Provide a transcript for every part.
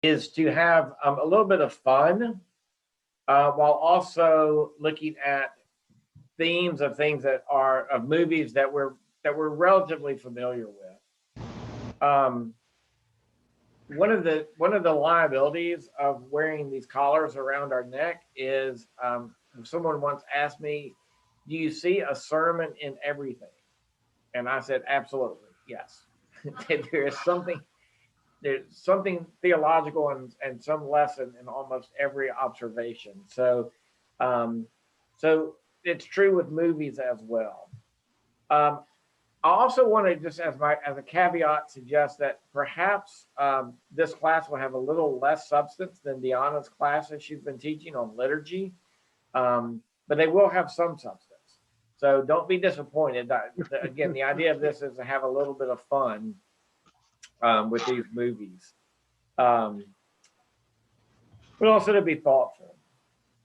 is to have a little bit of fun while also looking at themes of things that are of movies that we're relatively familiar with. One of the liabilities of wearing these collars around our neck is someone once asked me, "Do you see a sermon in everything?" And I said, "Absolutely, yes." There's something theological and some lesson in almost every observation. Um, so it's true with movies as well. Um, I also want to just, as a caveat, suggest that perhaps this class will have a little less substance than Deanna's classes she's been teaching on liturgy, but they will have some substance. So don't be disappointed. Again, the idea of this is to have a little bit of fun with these movies, um, but also to be thoughtful.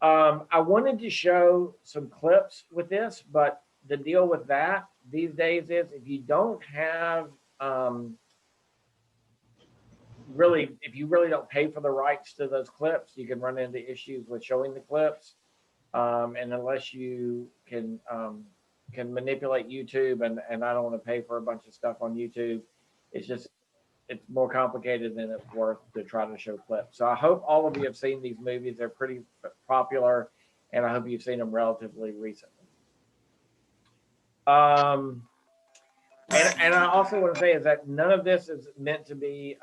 I wanted to show some clips with this, but the deal with that these days is if you don't have if you really don't pay for the rights to those clips, you can run into issues with showing the clips. And unless you can manipulate YouTube, and I don't want to pay for a bunch of stuff on YouTube, it's more complicated than it's worth to try to show clips. So I hope all of you have seen these movies. They're pretty popular, and I hope you've seen them relatively recently. And I also want to say is that none of this is meant to be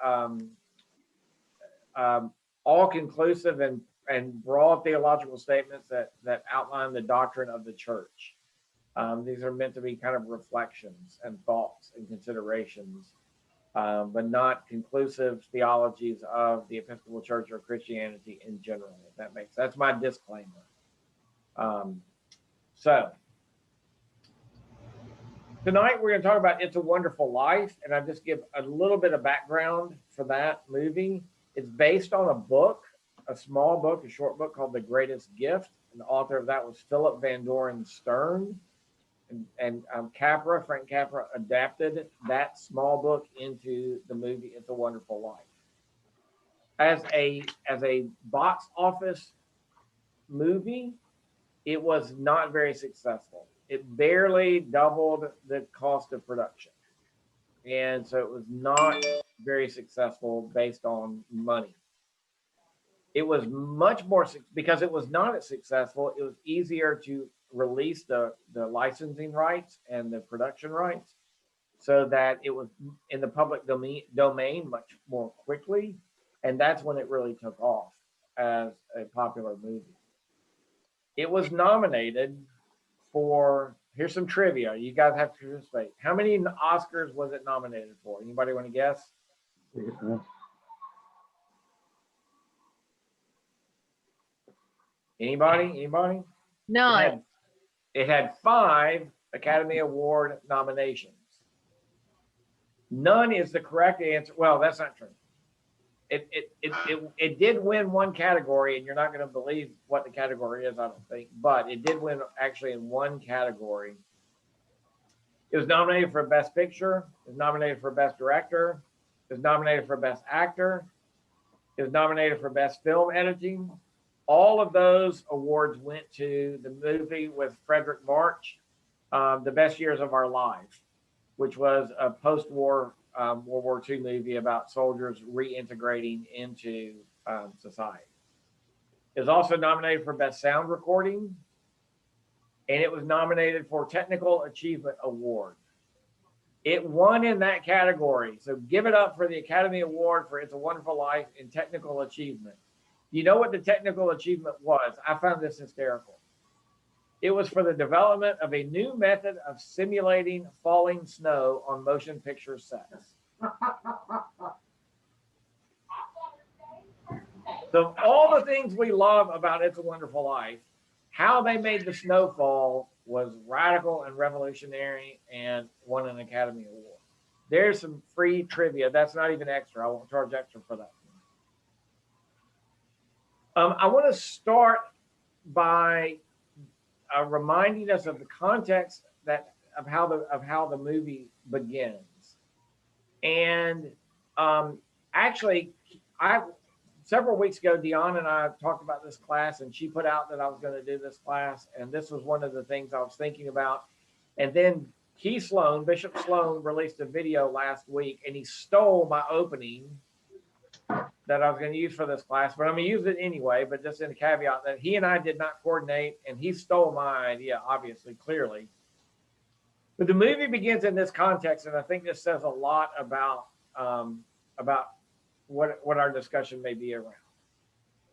all conclusive and broad theological statements that outline the doctrine of the church. These are meant to be kind of reflections and thoughts and considerations, but not conclusive theologies of the Episcopal Church or Christianity in general. If that makes that's my disclaimer. So tonight we're going to talk about It's a Wonderful Life, and I'll just give a little bit of background for that movie. It's based on a book, a small book, a short book called The Greatest Gift, and the author of that was Philip Van Doren Stern. And Frank Capra adapted that small book into the movie It's a Wonderful Life. As a box office movie, it was not very successful. It barely doubled the cost of production. And so it was not very successful based on money. It was much more, because it was not as successful, it was easier to release the licensing rights and the production rights so that it was in the public domain much more quickly. And that's when it really took off as a popular movie. It was nominated for, here's some trivia. You guys have to participate. How many Oscars was it nominated for? Anybody want to guess? Anybody? No. It had 5 Academy Award nominations. None is the correct answer. Well, that's not true. It did win one category, and you're not going to believe what the category is, I don't think, but it did win actually in one category. It was nominated for Best Picture. It was nominated for Best Director. It was nominated for Best Actor. It was nominated for Best Film Editing. All of those awards went to the movie with Frederick March, The Best Years of Our Life, which was a post-war World War II movie about soldiers reintegrating into society. It was also nominated for Best Sound Recording, and it was nominated for Technical Achievement Award. It won in that category, so give it up for the Academy Award for It's a Wonderful Life in Technical Achievement. You know what the technical achievement was? I found this hysterical. It was for the development of a new method of simulating falling snow on motion picture sets. So all the things we love about It's a Wonderful Life, how they made the snow fall was radical and revolutionary and won an Academy Award. There's some free trivia. That's not even extra. I won't charge extra for that. I want to start by reminding us of the context of how the movie begins. And actually, several weeks ago, Deanna and I talked about this class, and she put out that I was going to do this class, and this was one of the things I was thinking about. And then Bishop Sloan, released a video last week, and he stole my opening that I was going to use for this class, but I'm going to use it anyway, but just in a caveat that he and I did not coordinate, and he stole my idea, obviously, clearly. But the movie begins in this context, and I think this says a lot about what our discussion may be around.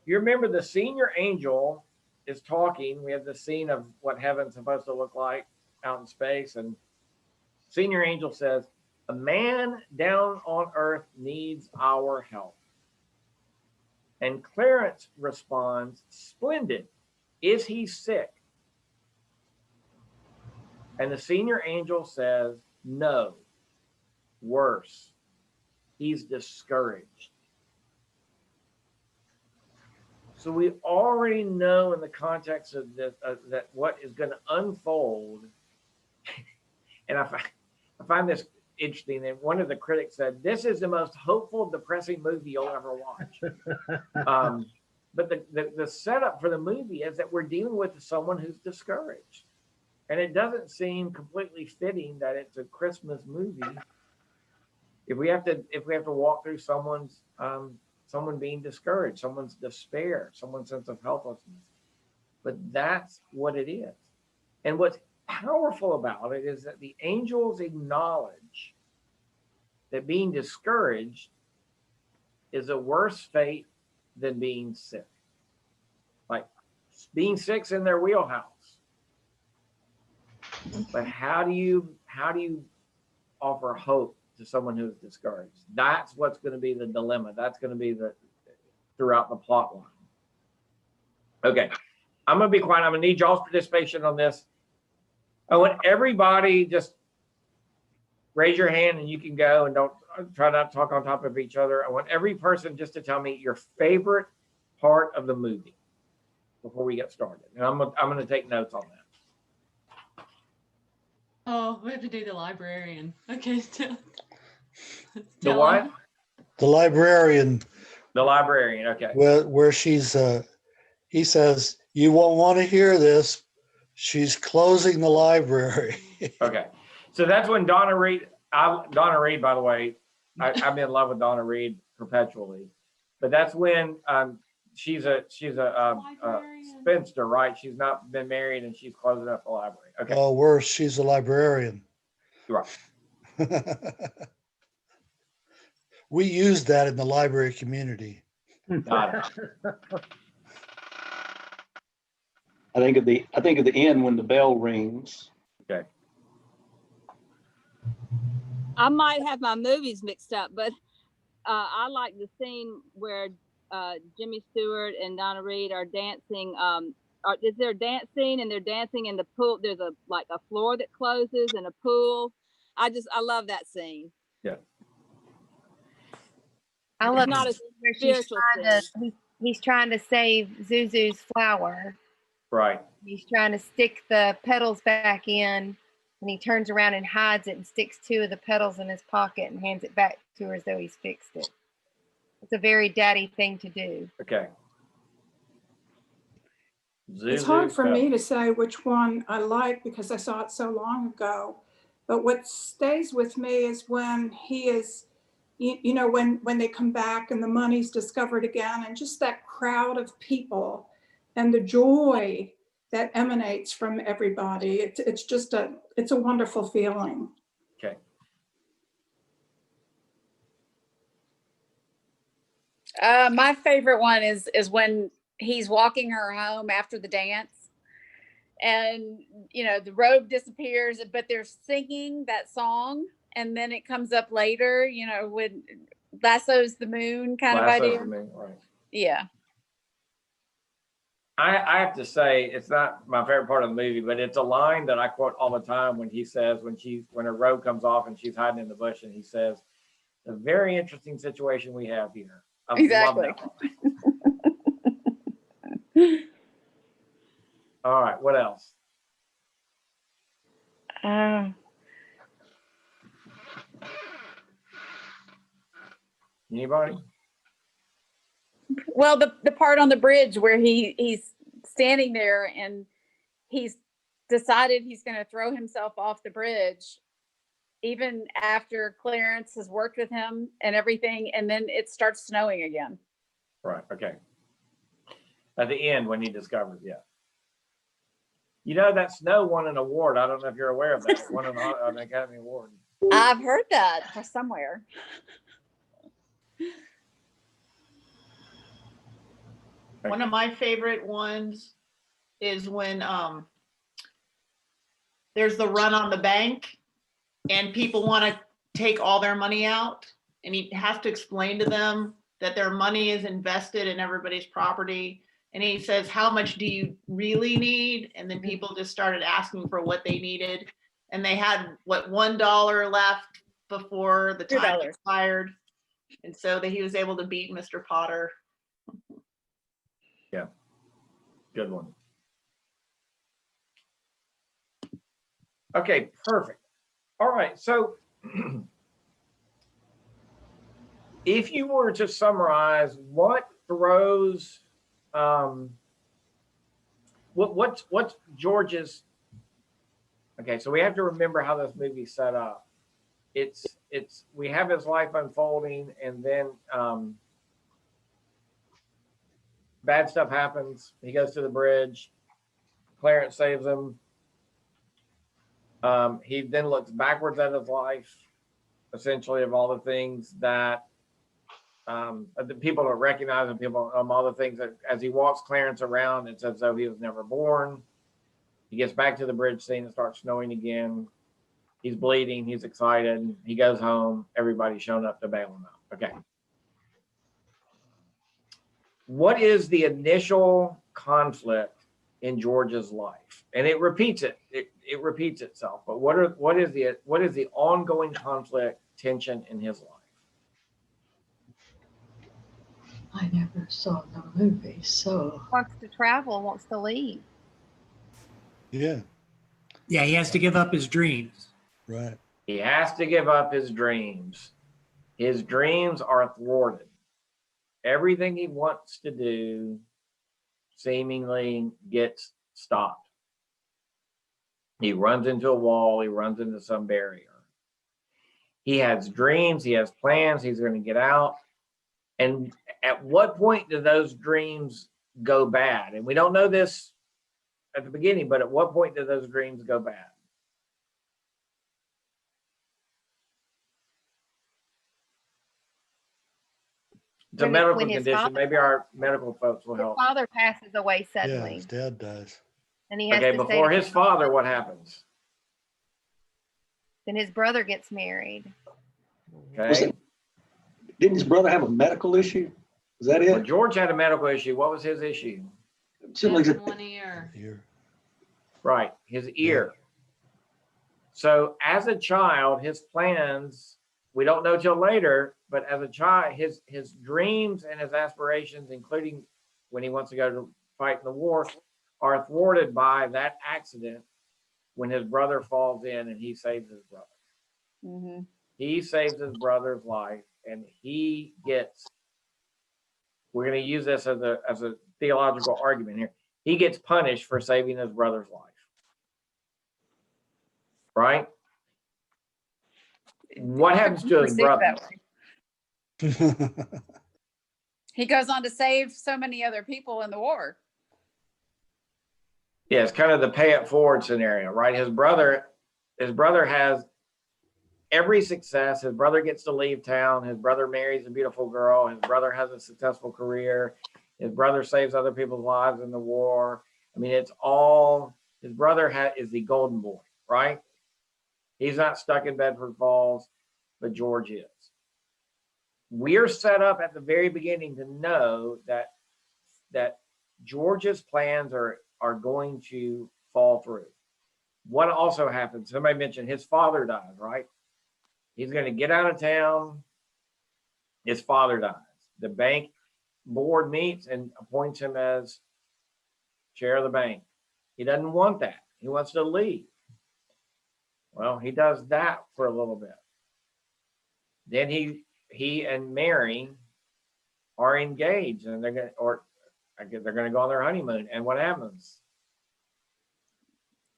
You remember the senior angel is talking. We have the scene of what heaven's supposed to look like out in space, and senior angel says, "A man down on earth needs our help." And Clarence responds, "Splendid. Is he sick?" And the senior angel says, "No, worse. He's discouraged." So we already know in the context of this that what is going to unfold, and I find this interesting. And one of the critics said, "This is the most hopeful, depressing movie you'll ever watch." But the setup for the movie is that we're dealing with someone who's discouraged, and it doesn't seem completely fitting that it's a Christmas movie if we have to walk through someone's someone being discouraged, someone's despair, someone's sense of helplessness. But that's what it is. And what's powerful about it is that the angels acknowledge that being discouraged is a worse fate than being sick. Like, being sick's in their wheelhouse. But how do you offer hope to someone who's discouraged? That's what's going to be the dilemma. That's going to be throughout the plot line. Okay, I'm going to be quiet. I'm going to need y'all's participation on this. I want everybody just raise your hand, and you can go, and don't try not to talk on top of each other. I want every person just to tell me your favorite part of the movie before we get started. And I'm going to take notes on that. Oh, we have to do the librarian. Okay, The what? The librarian. The librarian. Okay. Where she's, he says, "You won't want to hear this. She's closing the library." Okay. So that's when Donna Reed, Donna Reed, by the way, I've been in love with Donna Reed perpetually, but that's when she's a spinster, right? She's not been married, and she's closing up the library. Okay. Oh, worse, she's a librarian. Right. We use that in the library community. Got it. I think at the end when the bell rings. Okay. I might have my movies mixed up, but I like the scene where Jimmy Stewart and Donna Reed are dancing. Is there a dance scene, and they're dancing in the pool? There's a floor that closes and a pool. I love that scene. Yeah. I love not a where spiritual he's trying to save Zuzu's flower. Right. He's trying to stick the petals back in, and he turns around and hides it and sticks 2 of the petals in his pocket and hands it back to her as though he's fixed it. It's a very daddy thing to do. Okay. It's hard for me to say which one I like because I saw it so long ago. But what stays with me is when he is, when they come back and the money's discovered again, and just that crowd of people and the joy that emanates from everybody. It's a wonderful feeling. Okay. My favorite one is when he's walking her home after the dance, and the robe disappears, but they're singing that song, and then it comes up later, when lassos the moon kind of idea. The moon, right. Yeah. I have to say, it's not my favorite part of the movie, but it's a line that I quote all the time when he says, when her robe comes off and she's hiding in the bush, and he says, "A very interesting situation we have here." I Exactly. love that. All right, what else? Anybody? Well, the part on the bridge where he's standing there and he's decided he's going to throw himself off the bridge, even after Clarence has worked with him and everything, and then it starts snowing again. Right. Okay. At the end, when he discovers, yeah. You know, that snow won an award. I don't know if you're aware of that. It won an Academy Award. I've heard that from somewhere. One of my favorite ones is when there's the run on the bank and people want to take all their money out, and he has to explain to them that their money is invested in everybody's property. And he says, how much do you really need? And then people just started asking for what they needed. And they had, what, $1 left before the time $2. expired. And so that he was able to beat Mr. Potter. Yeah. Good one. Okay, perfect. All right, so if you were to summarize what throws what's George's, okay, so we have to remember how this movie's set up. It's we have his life unfolding, and then bad stuff happens. He goes to the bridge. Clarence saves him. He then looks backwards at his life, essentially, of all the things that the people don't recognize, and people all the things that as he walks Clarence around, it's as though he was never born. He gets back to the bridge scene, it starts snowing again. He's bleeding, he's excited, he goes home, everybody's shown up to bail him out. Okay. What is the initial conflict in George's life? And it repeats it repeats itself, but what is the ongoing conflict, tension in his life? I never saw the movie, so. Wants to travel, wants to leave. Yeah, Yeah, he has to give up his dreams. right. He has to give up his dreams. His dreams are thwarted. Everything he wants to do seemingly gets stopped. He runs into a wall, he runs into some barrier. He has dreams, he has plans, he's going to get out. And at what point do those dreams go bad? And we don't know this at the beginning, but at what point do those dreams go bad? It's a medical condition. Maybe our medical folks will His help. father passes away Yeah, suddenly, his dad dies. and he has Okay, to stay before to his his father, what happens? Then his brother gets married. Okay. Didn't his brother have a medical issue? Is that Well, it? George had a medical issue. What was his issue? Simply Just just- one ear. Here. Right, his ear. So as a child, his plans, we don't know till later, but as a child, his dreams and his aspirations, including when he wants to go to fight in the war, are thwarted by that accident when his brother falls in and he saves his brother. Mm-hmm. He saves his brother's life, and he gets, we're going to use this as a theological argument here. He gets punished for saving his brother's life. Right? What happens to his brother? He goes on to save so many other people in the war. Yeah, it's kind of the pay it forward scenario, right? His brother has every success. His brother gets to leave town. His brother marries a beautiful girl. His brother has a successful career. His brother saves other people's lives in the war. I mean, it's all, his brother is the golden boy, right? He's not stuck in Bedford Falls, but George is. We're set up at the very beginning to know that George's plans are going to fall through. What also happens, somebody mentioned his father dies, right? He's going to get out of town. His father dies. The bank board meets and appoints him as chair of the bank. He doesn't want that. He wants to leave. Well, he does that for a little bit. Then he and Mary are engaged and they're going to, or I guess they're going to go on their honeymoon. And what happens?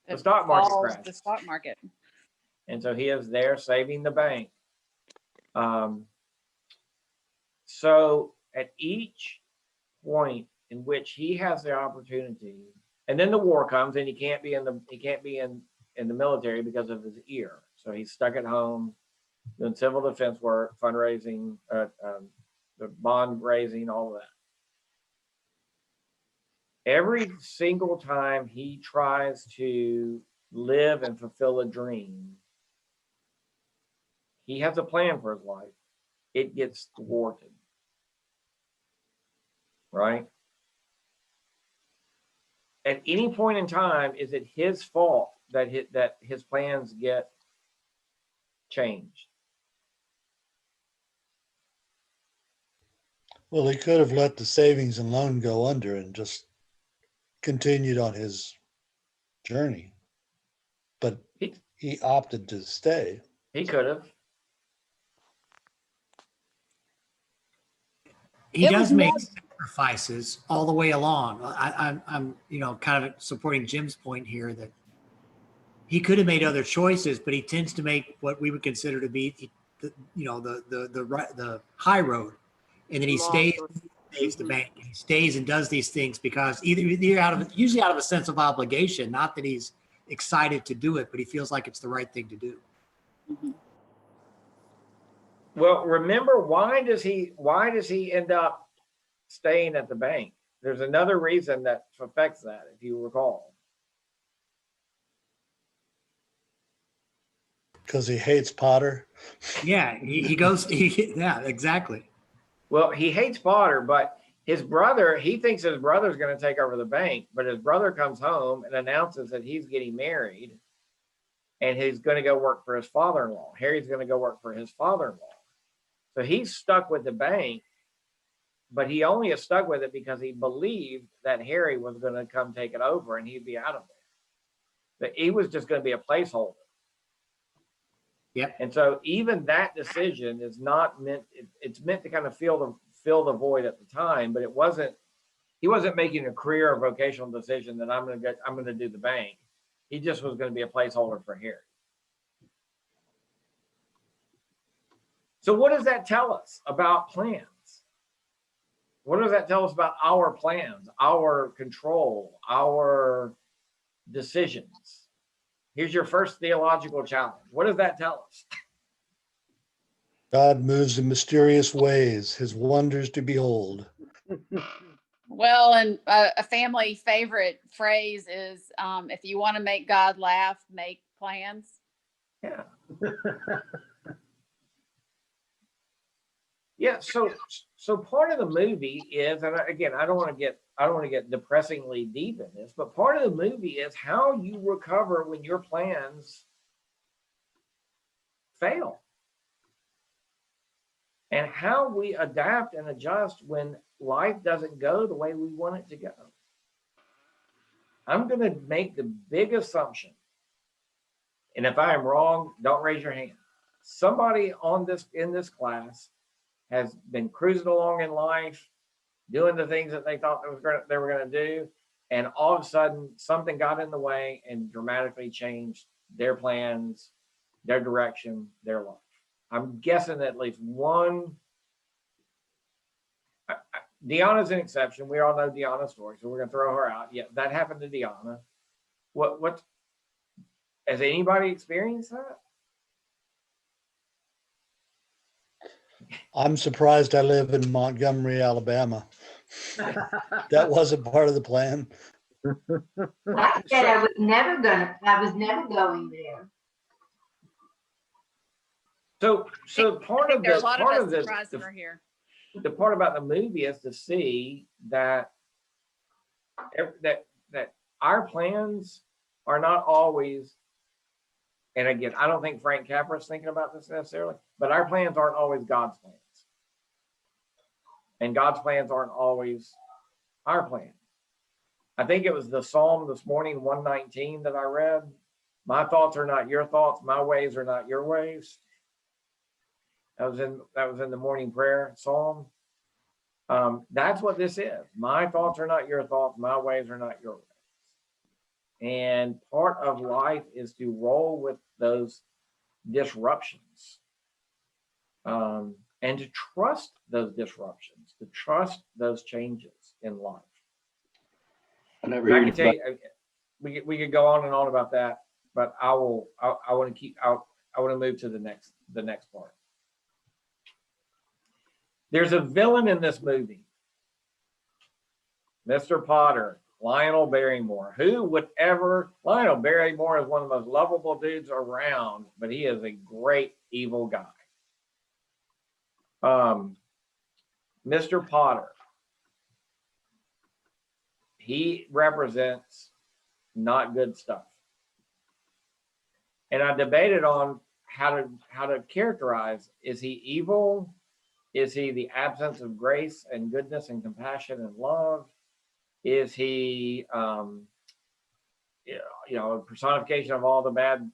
The stock market falls, crashes. the stock market. And so he is there saving the bank. So at each point in which he has the opportunity, and then the war comes and he can't be in the military because of his ear. So he's stuck at home doing civil defense work, fundraising, the bond raising, all of that. Every single time he tries to live and fulfill a dream, he has a plan for his life. It gets thwarted, right? At any point in time, is it his fault that his plans get changed? Well, he could have let the savings and loan go under and just continued on his journey, but he opted to stay. He could have. He It does was make never- sacrifices all the way along. I'm kind of supporting Jim's point here that he could have made other choices, but he tends to make what we would consider to be the high road, and then he stays the bank. He stays and does these things because usually out of a sense of obligation, not that he's excited to do it, but he feels like it's the right thing to do. Mm-hmm. Well, remember, why does he end up staying at the bank? There's another reason that affects that, if you recall. Because he hates Potter. Yeah, he goes. Yeah, exactly. Well, he hates Potter, but his brother, he thinks his brother's going to take over the bank, but his brother comes home and announces that he's getting married and he's going to go work for his father-in-law. Harry's going to go work for his father-in-law. So he's stuck with the bank, but he only is stuck with it because he believed that Harry was going to come take it over and he'd be out of there. That he was just going to be a placeholder. Yep. And so even that decision is not meant, it's meant to kind of fill the void at the time, but he wasn't making a career or vocational decision that I'm going to do the bank. He just was going to be a placeholder for Harry. So what does that tell us about plans? What does that tell us about our plans, our control, our decisions? Here's your first theological challenge. What does that tell us? God moves in mysterious ways, his wonders to behold. Well, and a family favorite phrase is, if you want to make God laugh, make plans. Yeah. Yeah, so part of the movie is, and again, I don't want to get depressingly deep in this, but part of the movie is how you recover when your plans fail. And how we adapt and adjust when life doesn't go the way we want it to go. I'm going to make the big assumption, and if I am wrong, don't raise your hand. Somebody in this class has been cruising along in life, doing the things that they thought they were going to do, and all of a sudden something got in the way and dramatically changed their plans, their direction, their life. I'm guessing at least one. Deanna's an exception. We all know Deanna's story, so we're going to throw her out. Yeah, that happened to Deanna. What has anybody experienced that? I'm surprised I live in Montgomery, Alabama. That wasn't part of the plan. I said I was never going there. So part of There's the a lot part of of us the, surprised we're here. the part about the movie is to see that our plans are not always, and again, I don't think Frank Capra's thinking about this necessarily, but our plans aren't always God's plans. And God's plans aren't always our plans. I think it was the Psalm this morning, 119, that I read. My thoughts are not your thoughts. My ways are not your ways. That was in the morning prayer Psalm. That's what this is. My thoughts are not your thoughts. My ways are not your ways. And part of life is to roll with those disruptions, and to trust those disruptions, to trust those changes in life. I never I heard can tell anybody. you, we could go on and on about that, but I want to move to the next part. There's a villain in this movie, Mr. Potter, Lionel Barrymore. Who would ever? Lionel Barrymore is one of the most lovable dudes around, but he is a great evil guy. Mr. Potter, he represents not good stuff. And I debated on how to characterize, is he evil? Is he the absence of grace and goodness and compassion and love? Is he a personification of all the bad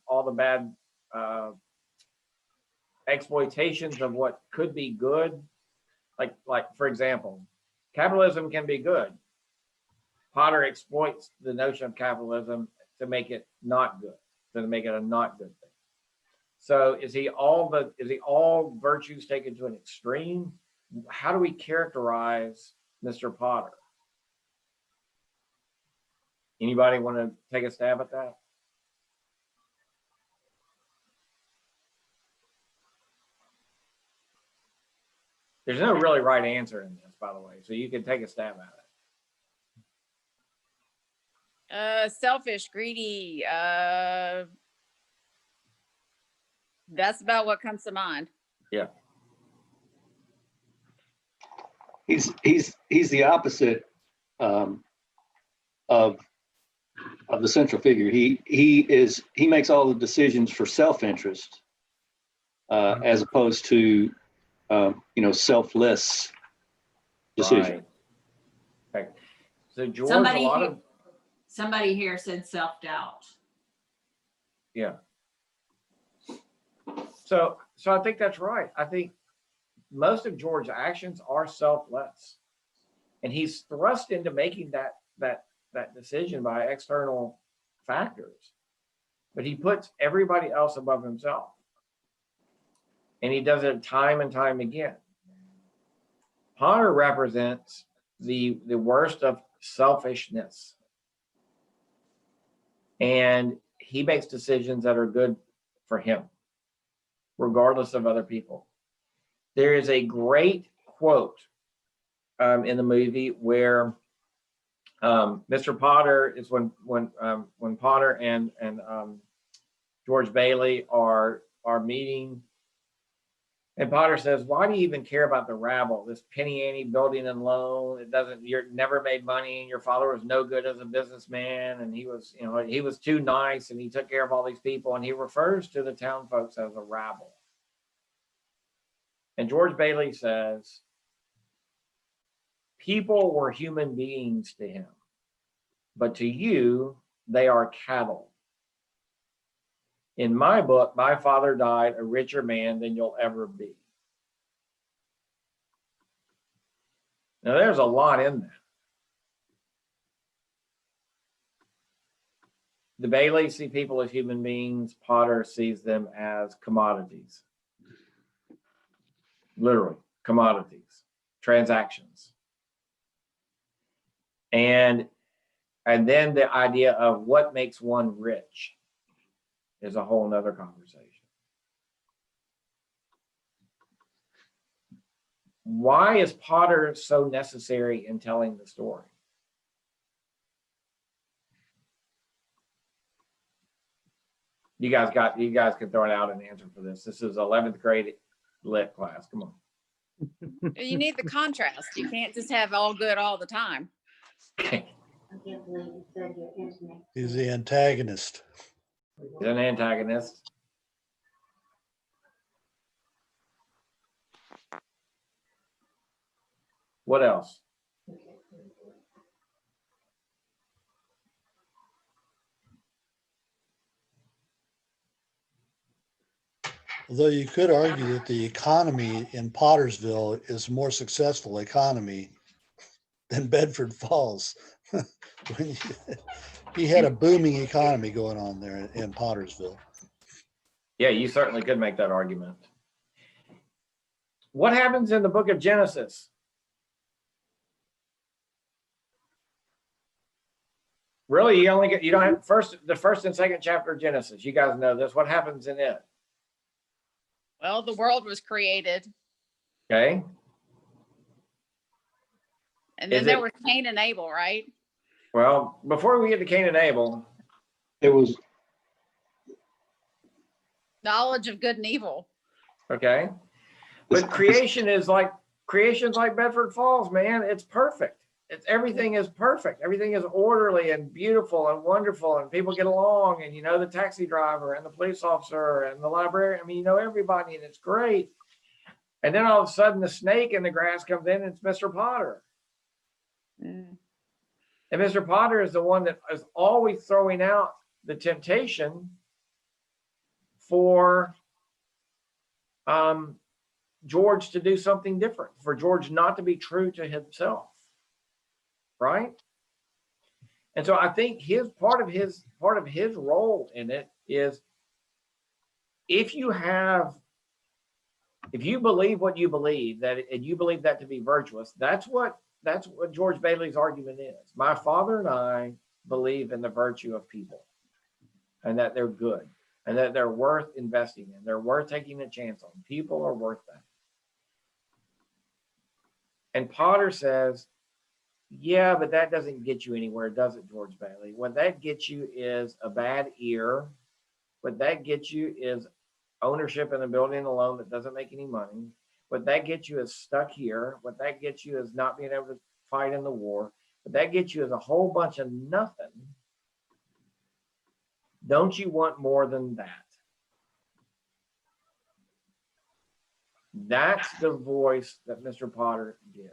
exploitations of what could be good? Like for example, capitalism can be good. Potter exploits the notion of capitalism to make it not good, to make it a not good thing. So is he all virtues taken to an extreme? How do we characterize Mr. Potter? Anybody want to take a stab at that? There's no really right answer in this, by the way, so you can take a stab at it. Selfish, greedy. That's about what comes to mind. Yeah. He's the opposite of the central figure. He makes all the decisions for self-interest, as opposed to selfless decision. Right. So George, somebody here said self-doubt. Yeah. So I think that's right. I think most of George's actions are selfless, and he's thrust into making that decision by external factors, but he puts everybody else above himself, and he does it time and time again. Potter represents the worst of selfishness, and he makes decisions that are good for him, regardless of other people. There is a great quote in the movie where Mr. Potter is when Potter and George Bailey are meeting, and Potter says, "Why do you even care about the rabble? This penny ante building and loan. You're never made money, and your father was no good as a businessman, and he was too nice, and he took care of all these people." And he refers to the town folks as a rabble. And George Bailey says, people were human beings to him, but to you, they are cattle. In my book, my father died a richer man than you'll ever be. Now, there's a lot in that. The Baileys see people as human beings. Potter sees them as commodities. Literally, commodities, transactions. And then the idea of what makes one rich is a whole nother conversation. Why is Potter so necessary in telling the story? You guys can throw it out an answer for this. This is 11th grade lit class. Come on. You need the contrast. You can't just have all good all the time. He's the antagonist. He's an antagonist. What else? Although you could argue that the economy in Pottersville is a more successful economy than Bedford Falls. When he had a booming economy going on there in Pottersville. Yeah, you certainly could make that argument. What happens in the book of Genesis? Really, you don't have the first and second chapter of Genesis. You guys know this. What happens in it? Well, the world was created. Okay. And then there was Cain and Abel, right? Well, before we get to Cain and Abel, It was Knowledge of good and evil. okay. But creation's like Bedford Falls, man. It's perfect. Everything is perfect. Everything is orderly and beautiful and wonderful, and people get along, and you know the taxi driver and the police officer and the librarian. I mean, you know everybody, and it's great. And then all of a sudden, the snake in the grass comes in, and it's Mr. Potter. Mm. And Mr. Potter is the one that is always throwing out the temptation for George to do something different, for George not to be true to himself. Right? And so I think part of his role in it is if you believe what you believe, and you believe that to be virtuous, that's what George Bailey's argument is. My father and I believe in the virtue of people, and that they're good, and that they're worth investing in. They're worth taking a chance on. People are worth that. And Potter says, yeah, but that doesn't get you anywhere, does it, George Bailey? What that gets you is a bad ear. What that gets you is ownership in a building alone that doesn't make any money. What that gets you is stuck here. What that gets you is not being able to fight in the war. What that gets you is a whole bunch of nothing. Don't you want more than that? That's the voice that Mr. Potter gives.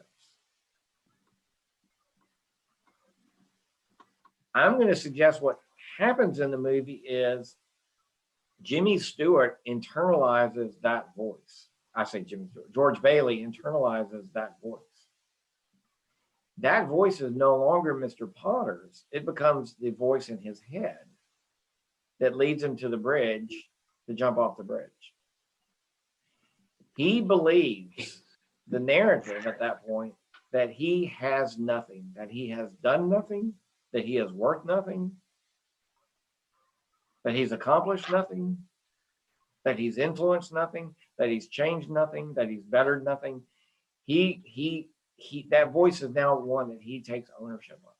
I'm going to suggest what happens in the movie is Jimmy Stewart internalizes that voice. I say Jimmy Stewart. George Bailey internalizes that voice. That voice is no longer Mr. Potter's. It becomes the voice in his head that leads him to the bridge to jump off the bridge. He believes the narrative at that point that he has nothing, that he has done nothing, that he is worth nothing, that he's accomplished nothing, that he's influenced nothing, that he's changed nothing, that he's bettered nothing. That voice is now one that he takes ownership of.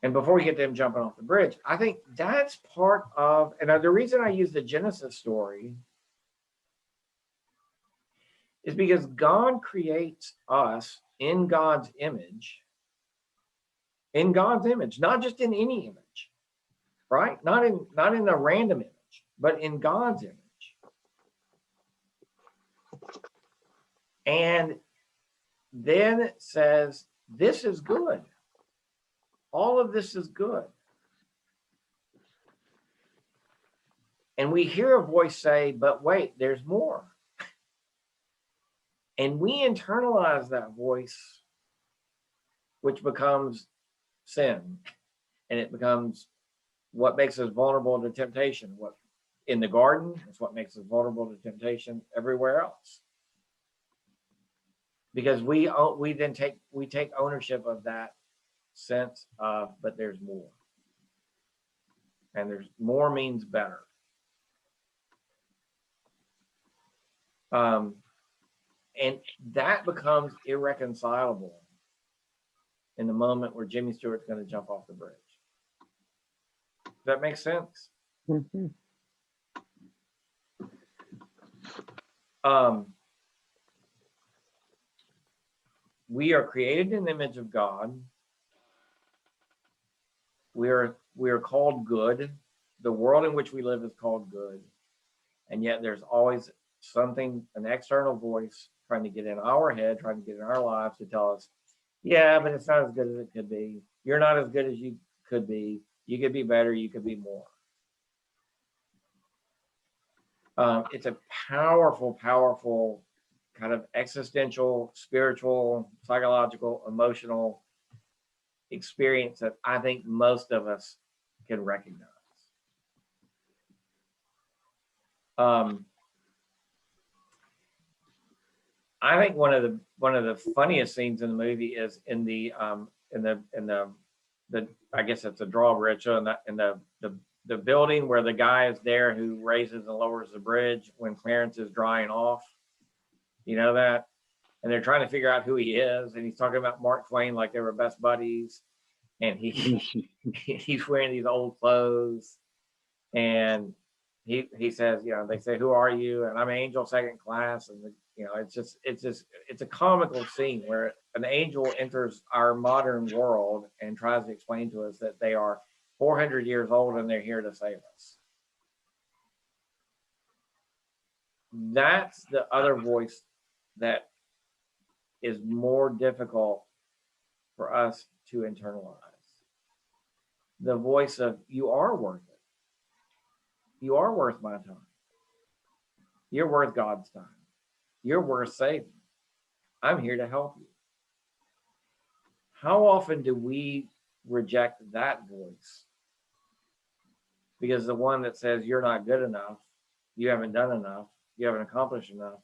And before we get to him jumping off the bridge, I think that's part of, and the reason I use the Genesis story is because God creates us in God's image, not just in any image, right? Not in a random image, but in God's image. And then it says, this is good. All of this is good. And we hear a voice say, but wait, there's more. And we internalize that voice, which becomes sin. And it becomes what makes us vulnerable to temptation. What in the garden is what makes us vulnerable to temptation everywhere else. Because we take ownership of that sense of, but there's more. And there's more means better. And that becomes irreconcilable in the moment where Jimmy Stewart's going to jump off the bridge. Does that make sense? Mm-hmm. We are created in the image of God. We are called good. The world in which we live is called good. And yet there's always something, an external voice trying to get in our head, trying to get in our lives to tell us, yeah, but it's not as good as it could be. You're not as good as you could be. You could be better. You could be more. It's a powerful, powerful kind of existential, spiritual, psychological, emotional experience that I think most of us can recognize. I think one of the funniest scenes in the movie is in the I guess it's a drawbridge in the building where the guy is there who raises and lowers the bridge when Clarence is drying off. You know that? And they're trying to figure out who he is, and he's talking about Mark Twain like they were best buddies, and he's wearing these old clothes, and he says, you know, they say, "Who are you?" And I'm Angel Second Class, and you know, it's a comical scene where an angel enters our modern world and tries to explain to us that they are 400 years old and they're here to save us. That's the other voice that is more difficult for us to internalize. The voice of, you are worth it. You are worth my time. You're worth God's time. You're worth saving. I'm here to help you. How often do we reject that voice? Because the one that says you're not good enough, you haven't done enough, you haven't accomplished enough,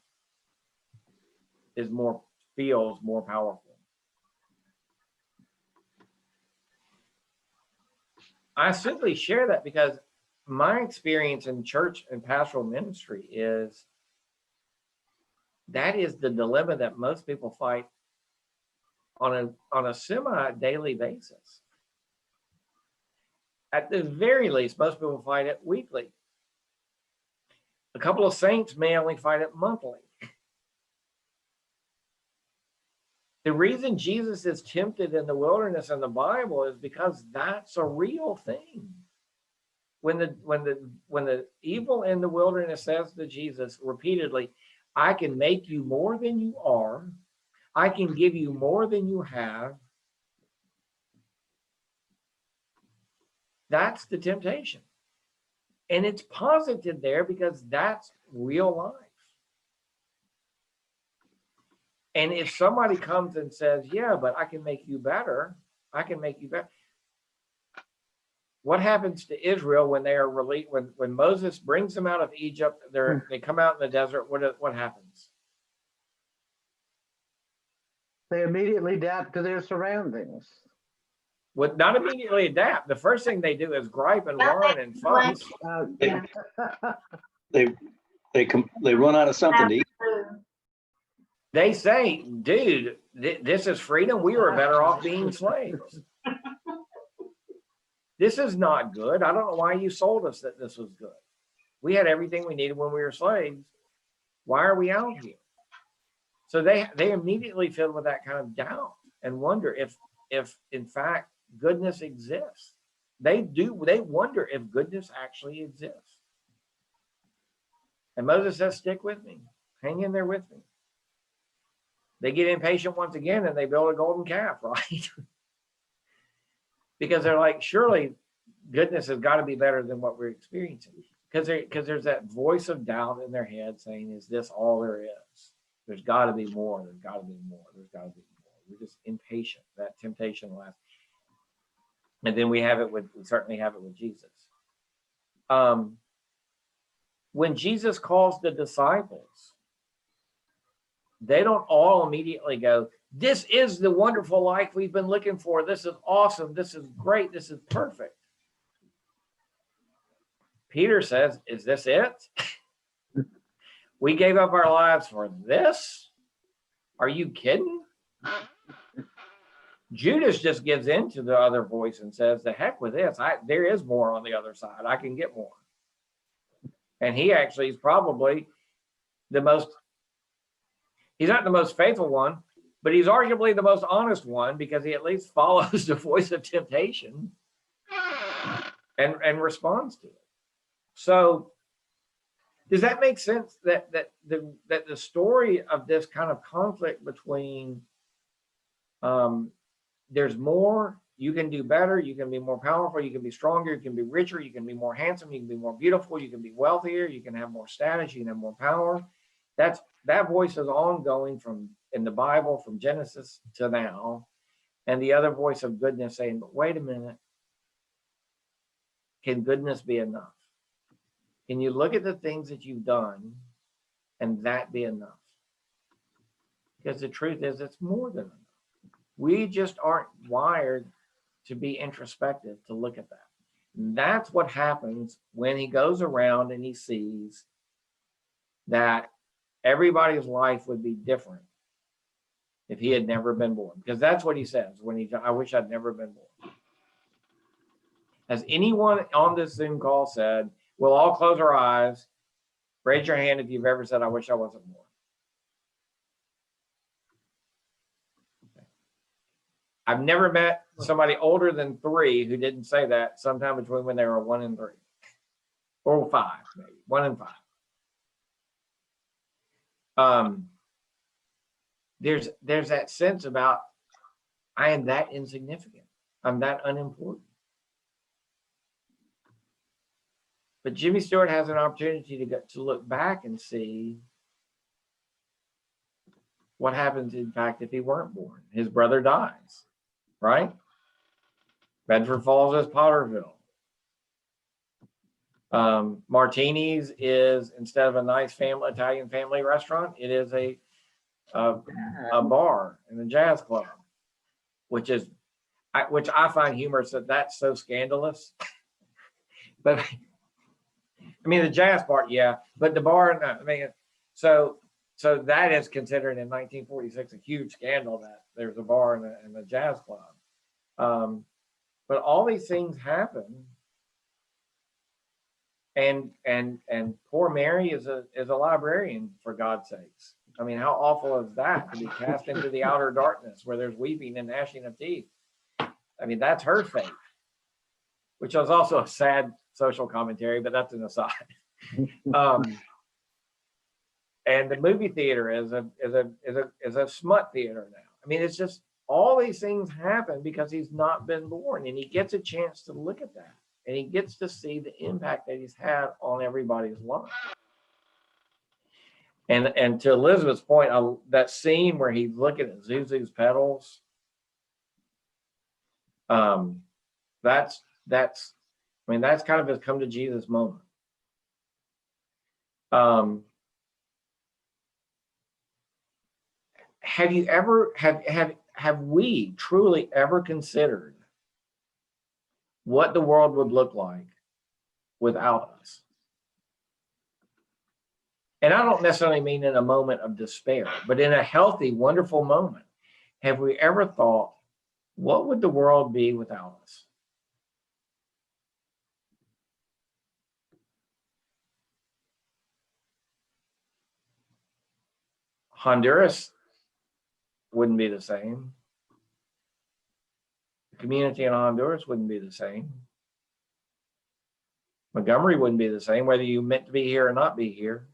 feels more powerful. I simply share that because my experience in church and pastoral ministry is that is the dilemma that most people fight on a semi-daily basis. At the very least, most people fight it weekly. A couple of saints may only fight it monthly. The reason Jesus is tempted in the wilderness in the Bible is because that's a real thing. When the evil in the wilderness says to Jesus repeatedly, I can make you more than you are, I can give you more than you have, that's the temptation. And it's posited there because that's real life. And if somebody comes and says, yeah, but I can make you better, I can make you better. What happens to Israel when they are released, when Moses brings them out of Egypt, they come out in the desert, what happens? They immediately adapt to their surroundings. Well, not immediately adapt. The first thing they do is gripe and whine and fuss. They run out of something to eat. They say, dude, this is freedom. We were better off being slaves. This is not good. I don't know why you sold us that this was good. We had everything we needed when we were slaves. Why are we out here? So they immediately filled with that kind of doubt and wonder if in fact goodness exists. They wonder if goodness actually exists. And Moses says, stick with me. Hang in there with me. They get impatient once again and they build a golden calf, right? Because they're like, surely goodness has got to be better than what we're experiencing. Because there's that voice of doubt in their head saying, is this all there is? There's got to be more. There's got to be more. There's got to be more. We're just impatient. That temptation lasts. And then we certainly have it with Jesus. When Jesus calls the disciples, they don't all immediately go, this is the wonderful life we've been looking for. This is awesome. This is great. This is perfect. Peter says, is this it? We gave up our lives for this? Are you kidding? Judas just gives in to the other voice and says, the heck with this. There is more on the other side. I can get more. And he actually is probably he's not the most faithful one, but he's arguably the most honest one because he at least follows the voice of temptation and responds to it. So does that make sense that the story of this kind of conflict between there's more you can do better, you can be more powerful, you can be stronger, you can be richer, you can be more handsome, you can be more beautiful, you can be wealthier, you can have more status, you can have more power. That voice is ongoing from in the Bible from Genesis to now. And the other voice of goodness saying, but wait a minute, can goodness be enough? Can you look at the things that you've done and that be enough? Because the truth is, it's more than enough. We just aren't wired to be introspective, to look at that. And that's what happens when he goes around and he sees that everybody's life would be different if he had never been born. Because that's what he says when I wish I'd never been born. Has anyone on this Zoom call said, we'll all close our eyes, raise your hand if you've ever said, I wish I wasn't born? Okay. I've never met somebody older than 3 who didn't say that sometime between when they were 1 and 3. Or 5, maybe 1 and 5. There's that sense about, I am that insignificant. I'm that unimportant. But Jimmy Stewart has an opportunity to get to look back and see what happens, in fact, if he weren't born. His brother dies, right? Bedford Falls is Pottersville. Martini's is, instead of a nice Italian family restaurant, it is a bar and a jazz club, which I find humorous that that's so scandalous. But I mean, the jazz part, yeah, but the bar, no, I mean, so that is considered in 1946 a huge scandal that there's a bar and a jazz club. But all these things happen, and poor Mary is a librarian, for God's sakes. I mean, how awful is that, to be cast into the outer darkness where there's weeping and gnashing of teeth? I mean, that's her fate, which is also a sad social commentary, but that's an aside. And the movie theater is a smut theater now. I mean, it's just all these things happen because he's not been born, and he gets a chance to look at that, and he gets to see the impact that he's had on everybody's life. And to Elizabeth's point, that scene where he's looking at Zuzu's petals, that's kind of his come to Jesus moment. Have you ever have we truly ever considered what the world would look like without us? And I don't necessarily mean in a moment of despair, but in a healthy, wonderful moment. Have we ever thought, what would the world be without us? Honduras wouldn't be the same. The community in Honduras wouldn't be the same. Montgomery wouldn't be the same, whether you meant to be here or not be here.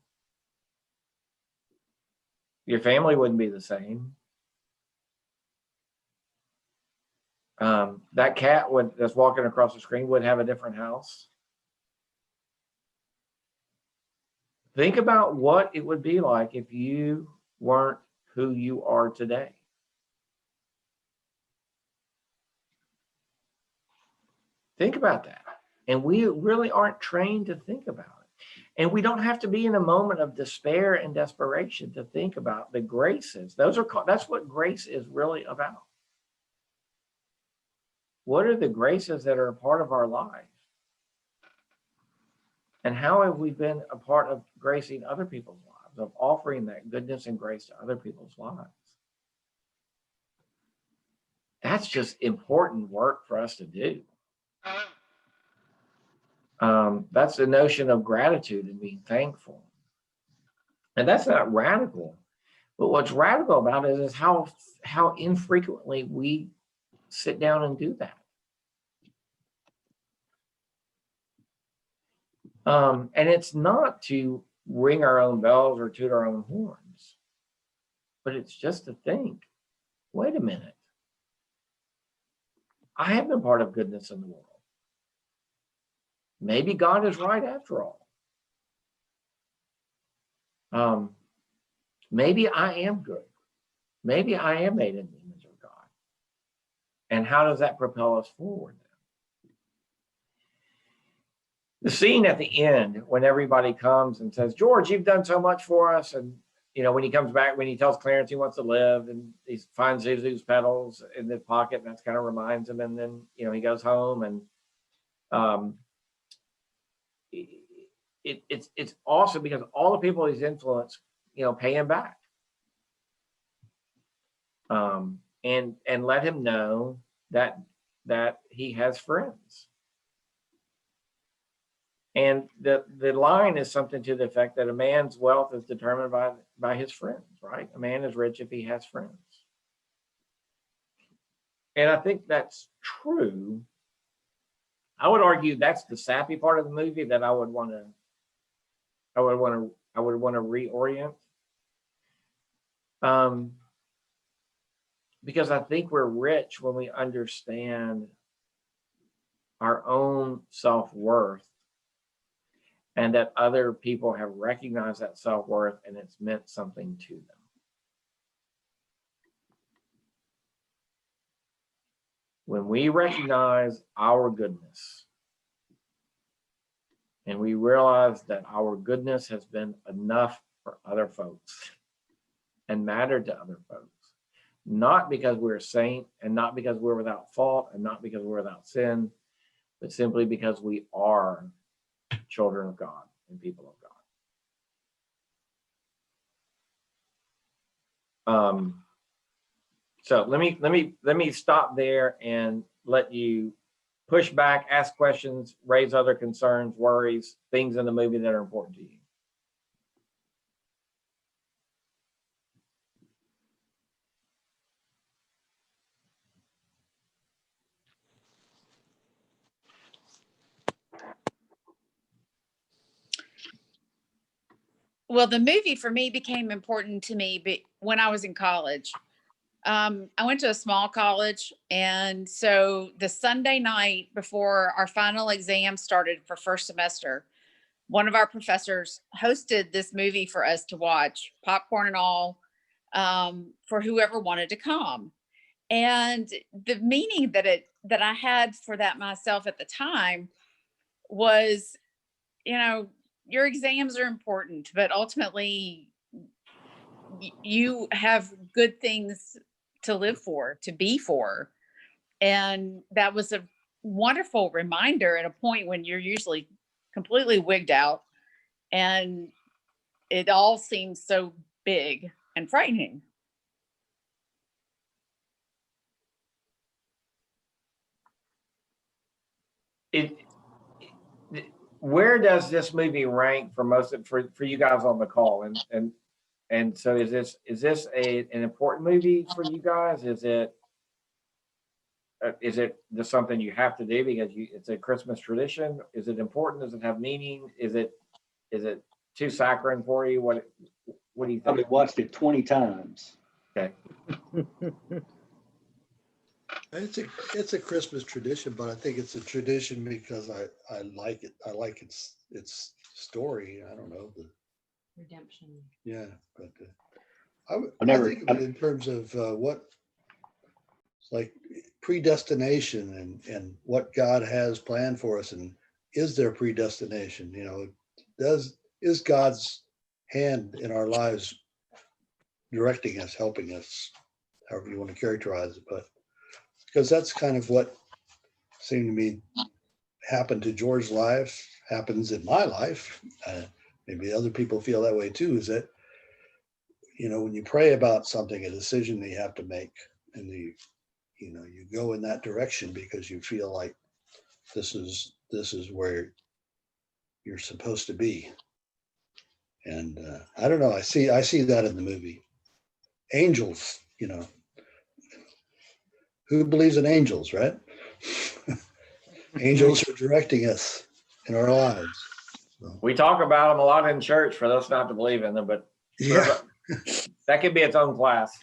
Your family wouldn't be the same. That cat that's walking across the screen would have a different house. Think about what it would be like if you weren't who you are today. Think about that. And we really aren't trained to think about it. And we don't have to be in a moment of despair and desperation to think about the graces. That's what grace is really about. What are the graces that are a part of our lives? And how have we been a part of gracing other people's lives, of offering that goodness and grace to other people's lives? That's just important work for us to do. That's the notion of gratitude and being thankful. And that's not radical. But what's radical about it is how infrequently we sit down and do that. And it's not to ring our own bells or toot our own horns, but it's just to think, wait a minute. I have been part of goodness in the world. Maybe God is right after all. Maybe I am good. Maybe I am made in the image of God. And how does that propel us forward? The scene at the end when everybody comes and says, George, you've done so much for us. And, you know, when he comes back, when he tells Clarence he wants to live and he finds Zuzu's petals in his pocket, and that kind of reminds him. And then, you know, he goes home and it's awesome because all the people he's influenced, you know, pay him back. And let him know that he has friends. And the line is something to the effect that a man's wealth is determined by his friends, right? A man is rich if he has friends. And I think that's true. I would argue that's the sappy part of the movie that I would want to reorient. Because I think we're rich when we understand our own self-worth and that other people have recognized that self-worth and it's meant something to them. When we recognize our goodness and we realize that our goodness has been enough for other folks and mattered to other folks, not because we're a saint and not because we're without fault and not because we're without sin, but simply because we are children of God and people of God. So let me stop there and let you push back, ask questions, raise other concerns, worries, things in the movie that are important to you. Well, the movie for me became important to me when I was in college. I went to a small college, and so the Sunday night before our final exam started for first semester, one of our professors hosted this movie for us to watch, popcorn and all, for whoever wanted to come. And the meaning that I had for that myself at the time was, you know, your exams are important, but ultimately you have good things to live for, to be for. And that was a wonderful reminder at a point when you're usually completely wigged out and it all seems so big and frightening. Where does this movie rank for for you guys on the call? And so is this an important movie for you guys? Is it just something you have to do because it's a Christmas tradition? Is it important? Does it have meaning? Is it too saccharine for you? What do you think? I've watched it 20 times. Okay. It's a Christmas tradition, but I think it's a tradition because I like it. I like its story. I don't know Redemption. Yeah, but I think of it in terms of what like predestination and what God has planned for us, and is there predestination? You know, is God's hand in our lives directing us, helping us, however you want to characterize it, but because that's kind of what seemed to me happened to George's life, happens in my life. Maybe other people feel that way too, is that, you know, when you pray about something, a decision that you have to make, and you go in that direction because you feel like this is where you're supposed to be. And I don't know, I see that in the movie. Angels, you know, who believes in angels, right? Angels are directing us in our lives. So. We talk about them a lot in church for those not to believe in them, but yeah, that could be its own class.